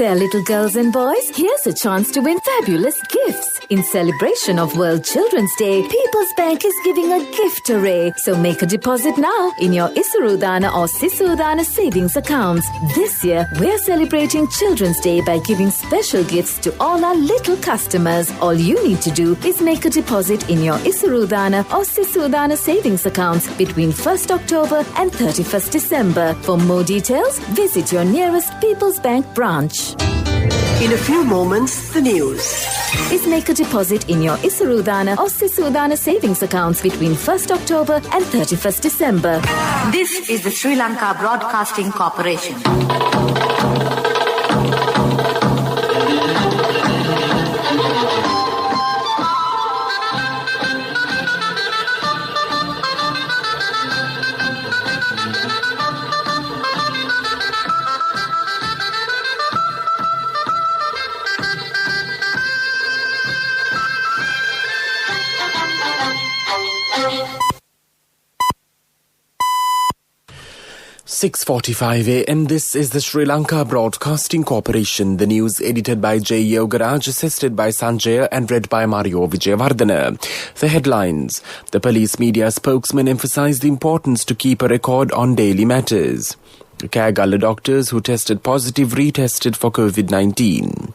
there, little girls and boys. Here's a chance to win fabulous gifts. In celebration of World Children's Day, People's Bank is giving a gift array. So make a deposit now in your Isarudana or Sisudana savings accounts. This year, we're celebrating Children's Day by giving special gifts to all our little customers. All you need to do is make a deposit in your Isarudana or Sisudana savings accounts between 1st October and 31st December. For more details, visit your nearest People's Bank branch. In a few moments, the news. Is make a deposit in your Isarudana or Sisudana savings accounts between 1st October and 31st December. This is the Sri Lanka Broadcasting Corporation. "6:45 a.m. This is the Sri Lanka Broadcasting Corporation. The news edited by J. Yogaraj, assisted by Sanjay and read by Mario Vijayavardhana. The headlines. The police media spokesman emphasized the importance to keep a record on daily matters. Kagala doctors who tested positive retested for COVID-19.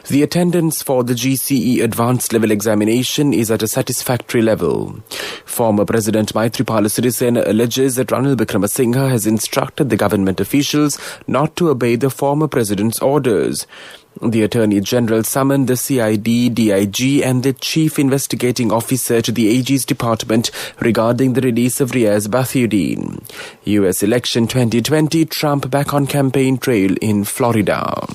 The attendance for the GCE advanced level examination is at a satisfactory level. Former President Maithripala Sirisena alleges that Ranil Wickremesinghe has instructed the government officials not to obey the former president's orders. The Attorney General summoned the CID, DIG and the Chief Investigating Officer to the AG's department regarding the release of Riaz Bathiuddin. US election 2020, Trump back on campaign trail in Florida.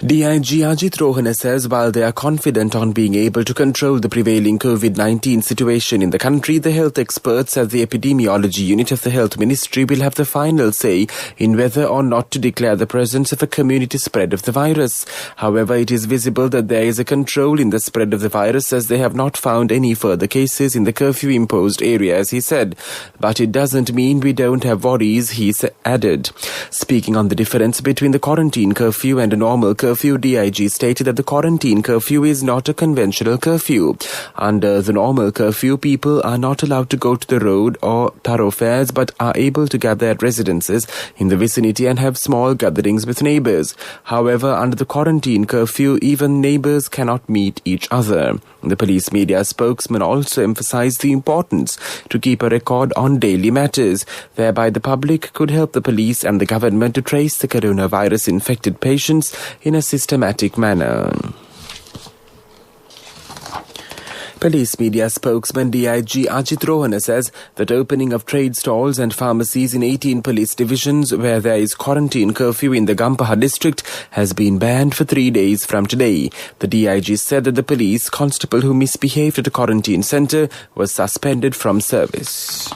DIG Ajit Rohana says while they are confident on being able to control the prevailing COVID-19 situation in the country, the health experts at the epidemiology unit of the Health Ministry will have the final say in whether or not to declare the presence of a community spread of the virus. However, it is visible that there is a control in the spread of the virus as they have not found any further cases in the curfew-imposed areas, he said. But it doesn't mean we don't have worries, he added. Speaking on the difference between the quarantine curfew and a normal curfew, DIG stated that the quarantine curfew is not a conventional curfew. Under the normal curfew, people are not allowed to go to the road or thoroughfares but are able to gather at residences in the vicinity and have small gatherings with neighbours. However, under the quarantine curfew, even neighbours cannot meet each other. The police media spokesman also emphasised the importance to keep a record on daily matters. Thereby, the public could help the police and the government to trace the coronavirus-infected patients in a systematic manner. Police media spokesman DIG Ajit Rohana says that opening of trade stalls and pharmacies in 18 police divisions where there is quarantine curfew in the Gampaha district has been banned for 3 days from today. The DIG said that the police constable who misbehaved at a quarantine centre was suspended from service.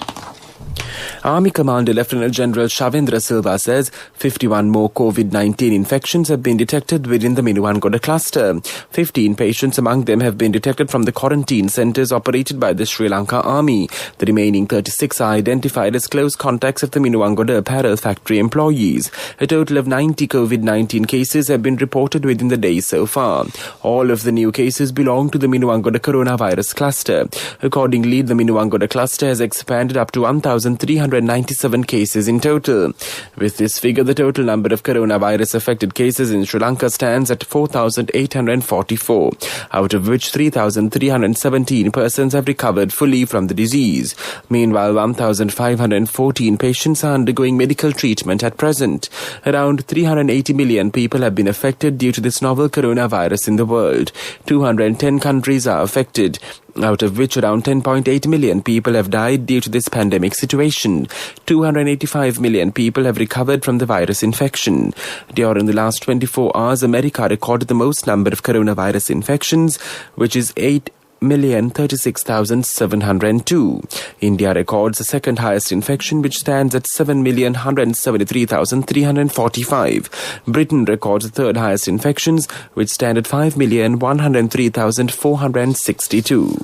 Army Commander Lieutenant General Shavendra Silva says 51 more COVID-19 infections have been detected within the Minuwangoda cluster. 15 patients among them have been detected from the quarantine centres operated by the Sri Lanka Army. The remaining 36 are identified as close contacts of the Minuwangoda apparel factory employees. A total of 90 COVID-19 cases have been reported within the day so far. All of the new cases belong to the Minuwangoda coronavirus cluster. Accordingly, the Minuwangoda cluster has expanded up to 1,397 cases in total. With this figure, the total number of coronavirus-affected cases in Sri Lanka stands at 4,844, out of which 3,317 persons have recovered fully from the disease. Meanwhile, 1,514 patients are undergoing medical treatment at present. Around 380 million people have been affected due to this novel coronavirus in the world. 210 countries are affected, out of which around 10.8 million people have died due to this pandemic situation. 285 million people have recovered from the virus infection. During the last 24 hours, America recorded the most number of coronavirus infections, which is 8,036,702. India records the second highest infection, which stands at 7,173,345. Britain records the third highest infections, which stand at 5,103,462.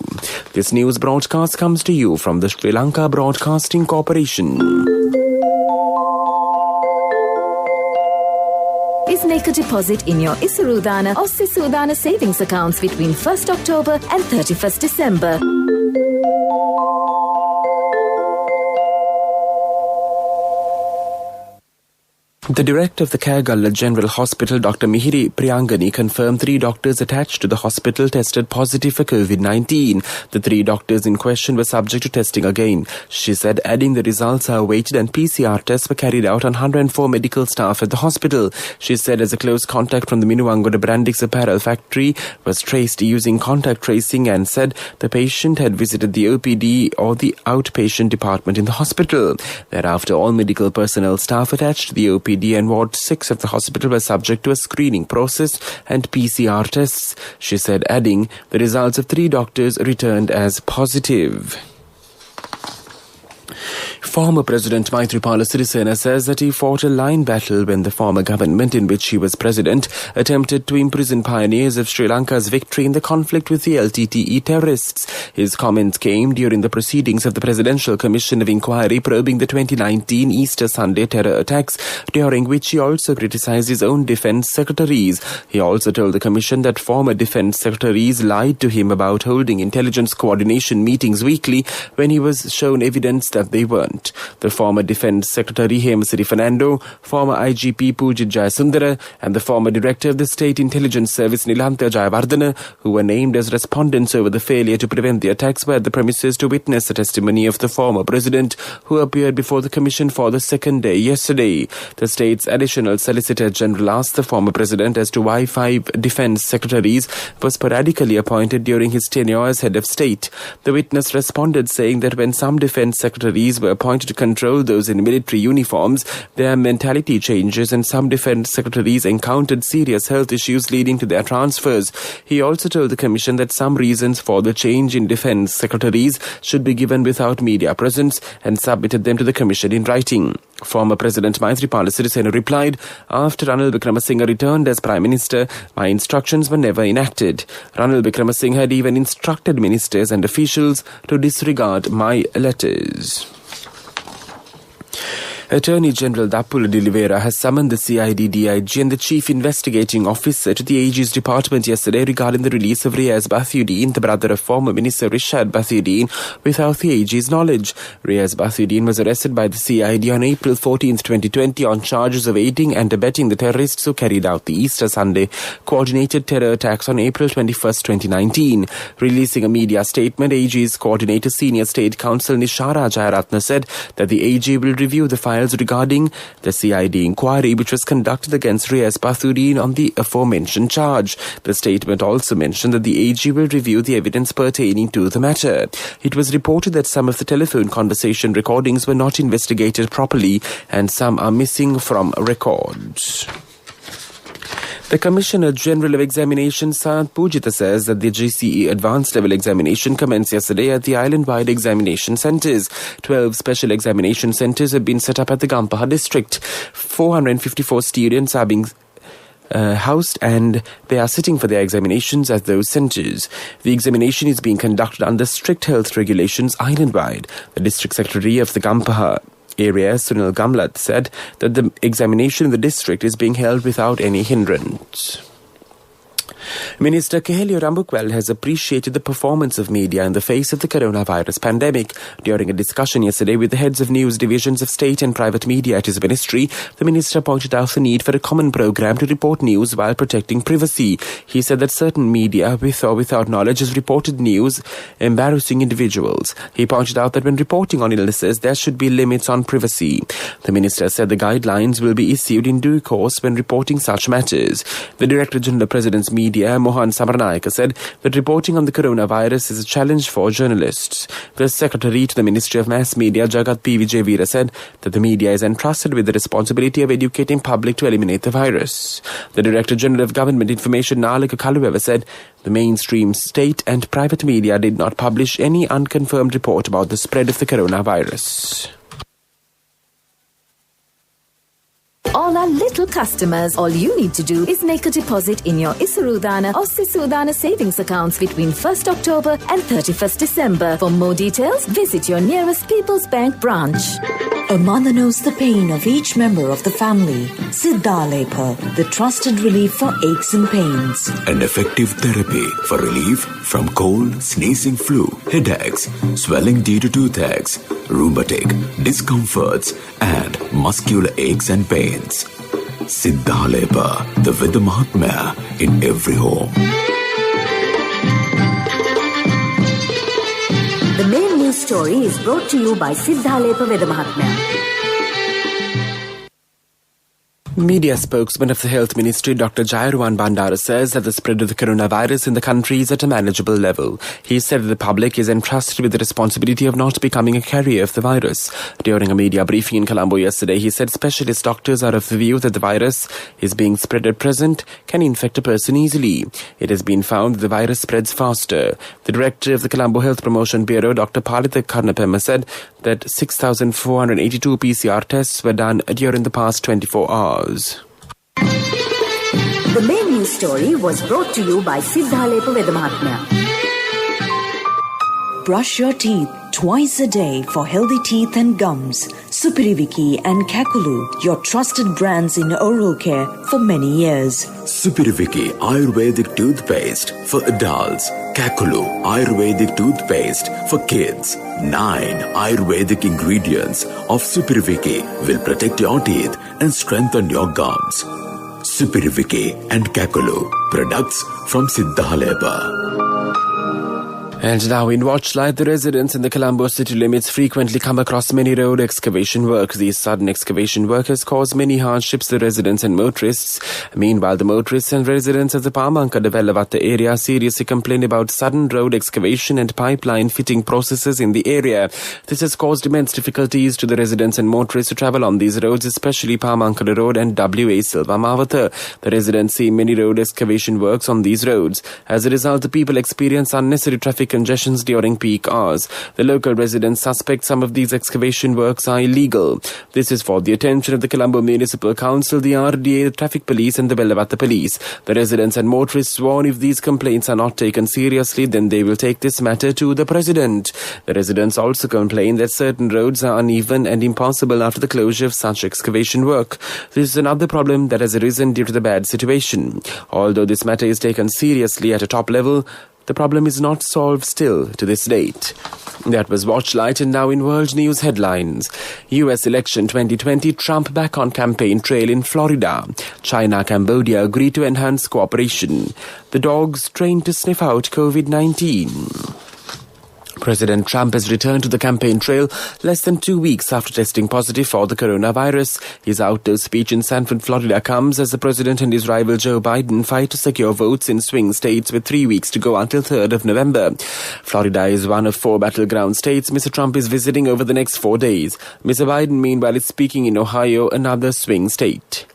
This news broadcast comes to you from the Sri Lanka Broadcasting Corporation. is make a deposit in your Isarudana or Sisudana savings accounts between 1st October and 31st December. The director of the Kagalla General Hospital, Dr. Mihiri Priyangani, confirmed 3 doctors attached to the hospital tested positive for COVID-19. The 3 doctors in question were subject to testing again. She said, adding the results are awaited and PCR tests were carried out on 104 medical staff at the hospital. She said as a close contact from the Minuwangoda Brandix apparel factory was traced using contact tracing, and said the patient had visited the OPD or the outpatient department in the hospital. Thereafter, all medical personnel staff attached to the OPD and Ward 6 of the hospital were subject to a screening process and PCR tests. She said, adding, the results of 3 doctors returned as positive. Former President Maithripala Sirisena says that he fought a line battle when the former government in which he was president attempted to imprison pioneers of Sri Lanka's victory in the conflict with the LTTE terrorists. His comments came during the proceedings of the Presidential Commission of Inquiry probing the 2019 Easter Sunday terror attacks, during which he also criticized his own defense secretaries. He also told the commission that former defense secretaries lied to him about holding intelligence coordination meetings weekly when he was shown evidence that they weren't. The former Defence Secretary Hemasiri Fernando, former IGP Pujit Jayasundara and the former Director of the State Intelligence Service Nilantha Jayawardena, who were named as respondents over the failure to prevent the attacks, were at the premises to witness the testimony of the former President, who appeared before the Commission for the second day yesterday. The state's Additional Solicitor General asked the former President as to why 5 Defence Secretaries were sporadically appointed during his tenure as Head of State. The witness responded saying that when some Defence Secretaries were appointed to control those in military uniforms, their mentality changes and some defense secretaries encountered serious health issues leading to their transfers. He also told the Commission that some reasons for the change in defense secretaries should be given without media presence and submitted them to the Commission in writing. Former President Maithripala Sirisena replied, after Ranil Wickremesinghe returned as Prime Minister, my instructions were never enacted. Ranil Wickremesinghe had even instructed ministers and officials to disregard my letters. Attorney General Dappula De Oliveira has summoned the CID DIG and the Chief Investigating Officer to the AG's department yesterday regarding the release of Riaz Bathiuddin, the brother of former Minister Rishad Bathiuddin, without the AG's knowledge. Riaz Bathiuddin was arrested by the CID on April 14, 2020 on charges of aiding and abetting the terrorists who carried out the Easter Sunday coordinated terror attacks on April 21, 2019. Releasing a media statement, AG's coordinator Senior State Counsel Nishara Jayaratna said that the AG will review the files regarding the CID inquiry which was conducted against Riaz Bathiuddin on the aforementioned charge. The statement also mentioned that the AG will review the evidence pertaining to the matter. It was reported that some of the telephone conversation recordings were not investigated properly and some are missing from records. The Commissioner General of Examinations, Sayant Pujita, says that the GCE Advanced Level Examination commenced yesterday at the island-wide examination centres. 12 special examination centres have been set up at the Gampaha district. 454 students are being housed and they are sitting for their examinations at those centres. The examination is being conducted under strict health regulations island-wide. The District Secretary of the Gampaha area, Sunil Gamlat, said that the examination in the district is being held without any hindrance. Minister Kehelio Rambukwal has appreciated the performance of media in the face of the coronavirus pandemic. During a discussion yesterday with the heads of news divisions of state and private media at his ministry, the minister pointed out the need for a common program to report news while protecting privacy. He said that certain media, with or without knowledge, has reported news embarrassing individuals. He pointed out that when reporting on illnesses, there should be limits on privacy. The minister said the guidelines will be issued in due course when reporting such matters. The Director General of President's Media, Mohan Samaranayaka, said that reporting on the coronavirus is a challenge for journalists. The Secretary to the Ministry of Mass Media, Jagat P. Vijayveera, said that the media is entrusted with the responsibility of educating public to eliminate the virus. The Director General of Government Information, Nalika Kaluwewa, said the mainstream state and private media did not publish any unconfirmed report about the spread of the coronavirus. All our little customers, all you need to do is make a deposit in your Isarudana or Sisudana savings accounts between 1st October and 31st December. For more details, visit your nearest People's Bank branch. A mother knows the pain of each member of the family. Siddhalepa, the trusted relief for aches and pains. An effective therapy for relief from cold, sneezing, flu, headaches, swelling due to toothaches, rheumatic, discomforts, and muscular aches and pains. Siddhalepa, the Veda Mahatmya in every home. The main news story is brought to you by Siddhalepa Veda Mahatmya. Media spokesman of the Health Ministry, Dr. Jayaruwan Bandara, says that the spread of the coronavirus in the country is at a manageable level. He said that the public is entrusted with the responsibility of not becoming a carrier of the virus. During a media briefing in Colombo yesterday, he said specialist doctors are of the view that the virus is being spread at present can infect a person easily. It has been found that the virus spreads faster. The director of the Colombo Health Promotion Bureau, Dr. Palitha Karnapema, said that 6,482 PCR tests were done during the past 24 hours. The main news story was brought to you by Siddhalepa Veda Mahatmya. Brush your teeth twice a day for healthy teeth and gums. Supiriviki and Kakulu, your trusted brands in oral care for many years. Supiriviki Ayurvedic toothpaste for adults. Kakulu Ayurvedic toothpaste for kids. 9 Ayurvedic ingredients of Supiriviki will protect your teeth and strengthen your gums. Supiriviki and Kakulu, products from Siddhalepa. And now in Watchlight, the residents in the Colombo city limits frequently come across many road excavation work. These sudden excavation work has caused many hardships to the residents and motorists. Meanwhile, the motorists and residents of the Pamanka Develavatta area seriously complain about sudden road excavation and pipeline fitting processes in the area. This has caused immense difficulties to the residents and motorists to travel on these roads, especially Pamankada Road and WA Silva Mavata. The residents see many road excavation works on these roads. As a result, the people experience unnecessary traffic congestions during peak hours. The local residents suspect some of these excavation works are illegal. This is for the attention of the Colombo Municipal Council, the RDA, the Traffic Police and the Belavatta Police. The residents and motorists warn if these complaints are not taken seriously, then they will take this matter to the President. The residents also complain that certain roads are uneven and impossible after the closure of such excavation work. This is another problem that has arisen due to the bad situation. Although this matter is taken seriously at a top level, the problem is not solved still to this date. That was Watchlight, and now in world news headlines. US election 2020, Trump back on campaign trail in Florida. China, Cambodia agree to enhance cooperation. The dogs trained to sniff out COVID-19. President Trump has returned to the campaign trail less than 2 weeks after testing positive for the coronavirus. His outdoor speech in Sanford, Florida comes as the president and his rival Joe Biden fight to secure votes in swing states with 3 weeks to go until 3rd of November. Florida is one of 4 battleground states Mr. Trump is visiting over the next 4 days. Mr. Biden, meanwhile, is speaking in Ohio, another swing state.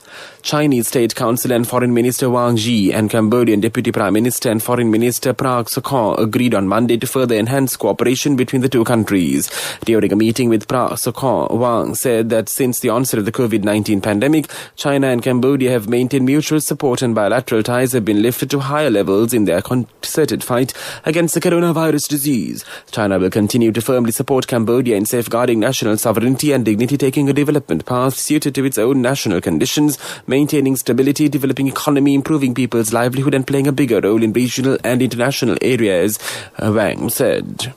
Chinese State Council and Foreign Minister Wang Yi and Cambodian Deputy Prime Minister and Foreign Minister Prak Sokhonn agreed on Monday to further enhance cooperation between the two countries. During a meeting with Prak Sokhonn, Wang said that since the onset of the COVID-19 pandemic, China and Cambodia have maintained mutual support and bilateral ties have been lifted to higher levels in their concerted fight against the coronavirus disease. China will continue to firmly support Cambodia in safeguarding national sovereignty and dignity, taking a development path suited to its own national conditions, maintaining stability, developing economy, improving people's livelihood and playing a bigger role in regional and international areas, Wang said.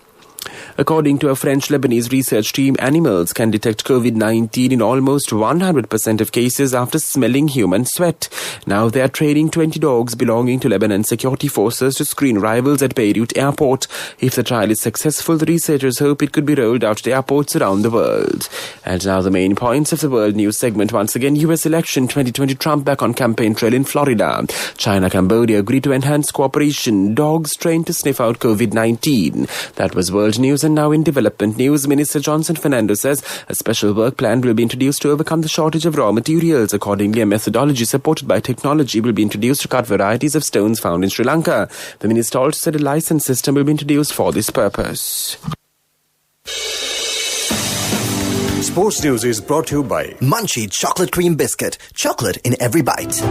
According to a French-Lebanese research team, animals can detect COVID-19 in almost 100% of cases after smelling human sweat. Now they are training 20 dogs belonging to Lebanon security forces to screen arrivals at Beirut airport. If the trial is successful, the researchers hope it could be rolled out to airports around the world. And now the main points of the world news segment once again. US election 2020, Trump back on campaign trail in Florida. China, Cambodia agree to enhance cooperation. Dogs trained to sniff out COVID-19. That was world news. And now in development news, Minister Johnson Fernando says a special work plan will be introduced to overcome the shortage of raw materials. Accordingly, a methodology supported by technology will be introduced to cut varieties of stones found in Sri Lanka. The minister also said a license system will be introduced for this purpose. Sports News is brought to you by Munchie Chocolate Cream Biscuit. Chocolate in every bite.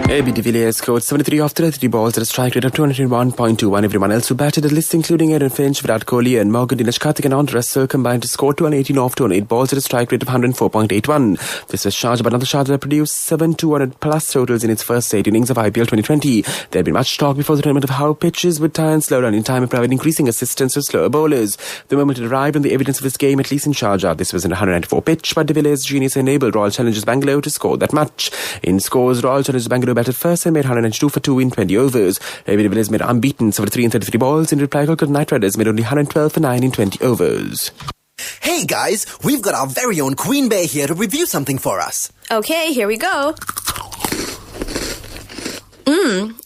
AB de Villiers scored 73 off 33 balls at a strike rate of 201.21. Everyone else who batted the list, including Aaron Finch, Virat Kohli and Morgan, Dinesh Karthik and Andre Russell, combined to score 218 off 208 balls at a strike rate of 104.81. This was Sharjah, but another Sharjah produced 7 200-plus totals in its first 8 innings of IPL 2020. There had been much talk before the tournament of how pitches would tire and slow down in time and provide increasing assistance to slower bowlers. The moment it arrived on the evidence of this game, at least in Sharjah, this was an 194 pitch, but de Villiers' genius enabled Royal Challengers Bangalore to score that much. In scores, Royal Challengers Bangalore batted first and made 102 for 2 in 20 overs. AB de Villiers made unbeaten 73 in 33 balls. In reply, Kolkata Knight Riders made only 112 for 9 in 20 overs. Hey guys, we've got our very own Queen Bear here to review something for us. Okay, here we go.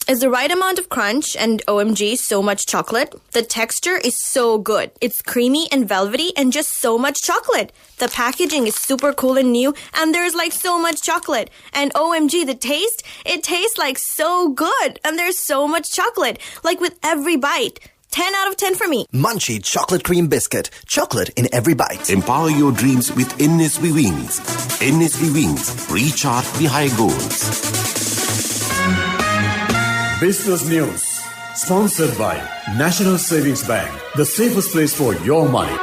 It's the right amount of crunch and OMG, so much chocolate. The texture is so good. It's creamy and velvety and just so much chocolate. The packaging is super cool and new and there's like so much chocolate. And OMG, the taste, it tastes like so good and there's so much chocolate. Like with every bite. 10 out of 10 for me. Munchie Chocolate Cream Biscuit. Chocolate in every bite. Empower your dreams with NSB Wings. NSB Wings. Recharge the high goals. Business News, sponsored by National Savings Bank, the safest place for your money.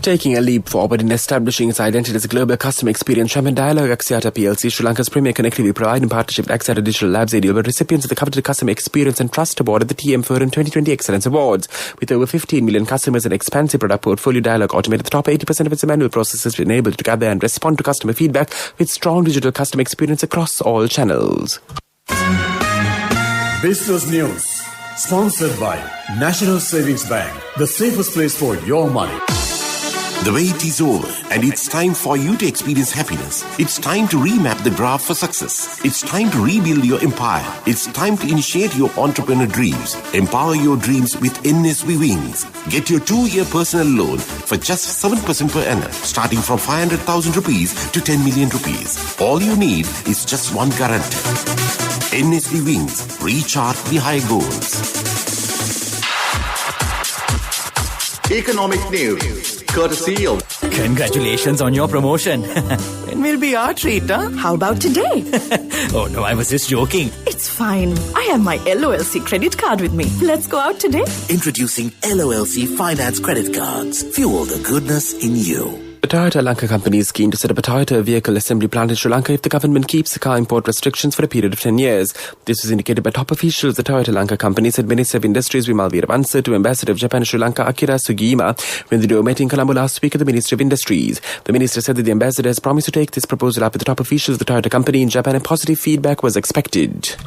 Taking a leap forward in establishing its identity as a global customer experience champion, Dialogue Axiata PLC, Sri Lanka's premier connectivity provider in partnership with Axiata Digital Labs, ADL, were recipients of the coveted Customer Experience and Trust Award at the TM Forum 2020 Excellence Awards. With over 15 million customers and expansive product portfolio, Dialogue automated the top 80% of its manual processes, enabled to gather and respond to customer feedback with strong digital customer experience across all channels. Business News, sponsored by National Savings Bank, the safest place for your money. The wait is over and it's time for you to experience happiness. It's time to remap the graph for success. It's time to rebuild your empire. It's time to initiate your entrepreneur dreams. Empower your dreams with NSB Wings. Get your 2-year personal loan for just 7% per annum, starting from 500,000 rupees to 10 million rupees. All you need is just one guarantee. NSB Wings. Recharge the high goals. Economic news, courtesy of... Congratulations on your promotion. When will be our treat, huh? How about today? Oh no, I was just joking. It's fine. I have my LOLC credit card with me. Let's go out today. Introducing LOLC Finance Credit Cards. Fuel the goodness in you. The Toyota Lanka company is keen to set up a Toyota vehicle assembly plant in Sri Lanka if the government keeps the car import restrictions for a period of 10 years. This was indicated by top officials of the Toyota Lanka company, said Minister of Industries Vimal Veeravansa to Ambassador of Japan to Sri Lanka Akira Sugiyama when they met in Colombo last week at the Ministry of Industries. The minister said that the ambassador has promised to take this proposal up with the top officials of the Toyota company in Japan and positive feedback was expected.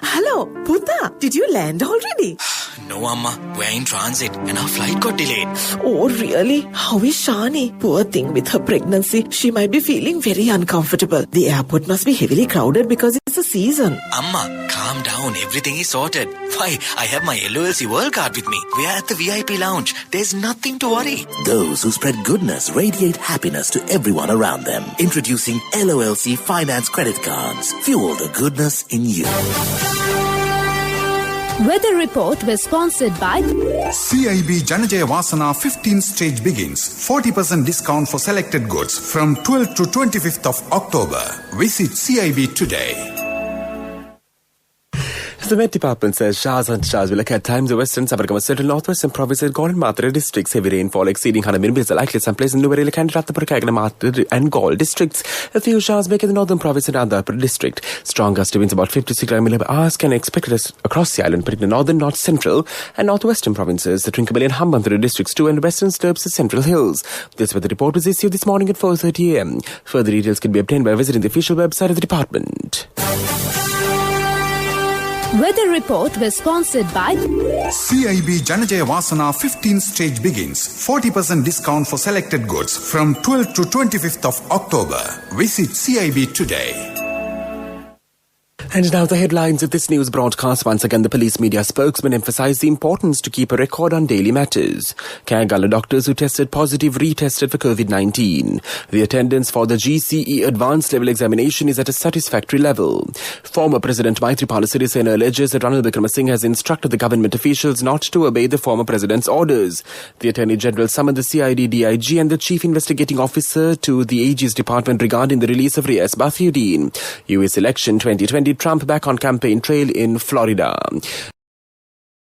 Hello, Puta. Did you land already? No, Amma. We're in transit and our flight got delayed. Oh, really? How is Shani? Poor thing with her pregnancy. She might be feeling very uncomfortable. The airport must be heavily crowded because it's a season. Amma, calm down. Everything is sorted. Why, I have my LOLC World Card with me. We're at the VIP lounge. There's nothing to worry. Those who spread goodness radiate happiness to everyone around them. Introducing LOLC Finance Credit Cards. Fuel the goodness in you. Weather report was sponsored by CIB Janajaya Vasana 15th stage begins. 40% discount for selected goods from 12th to 25th of October. Visit CIB today. The Met Department says showers and showers will occur at times in western, Sabargama, central, northwestern provinces, Gaul and Madhya districts. Heavy rainfall exceeding 100 millimeters are likely at some places in Nuvarela, Kandiratapura, Kagana, Madhya and Gaul districts. A few showers make in the northern province and Andhra district. Strong gust winds about 56 km per hour can be expected across the island, particularly northern, north central and northwestern provinces, the Trincomalee and Hambantota districts too, and western slopes of central hills. This weather report was issued this morning at 4:30 a.m. Further details can be obtained by visiting the official website of the department. Weather report was sponsored by CIB Janajaya Vasana 15th stage begins. 40% discount for selected goods from 12th to 25th of October. Visit CIB today. And now the headlines of this news broadcast. Once again, the police media spokesman emphasised the importance to keep a record on daily matters. Kagala doctors who tested positive retested for COVID-19. The attendance for the GCE advanced level examination is at a satisfactory level. Former President Maithripala Sirisena alleges that Ranil Wickremesinghe has instructed the government officials not to obey the former president's orders. The Attorney General summoned the CID DIG and the Chief Investigating Officer to the AG's department regarding the release of Riaz Bathiuddin. US election 2020, Trump back on campaign trail in Florida.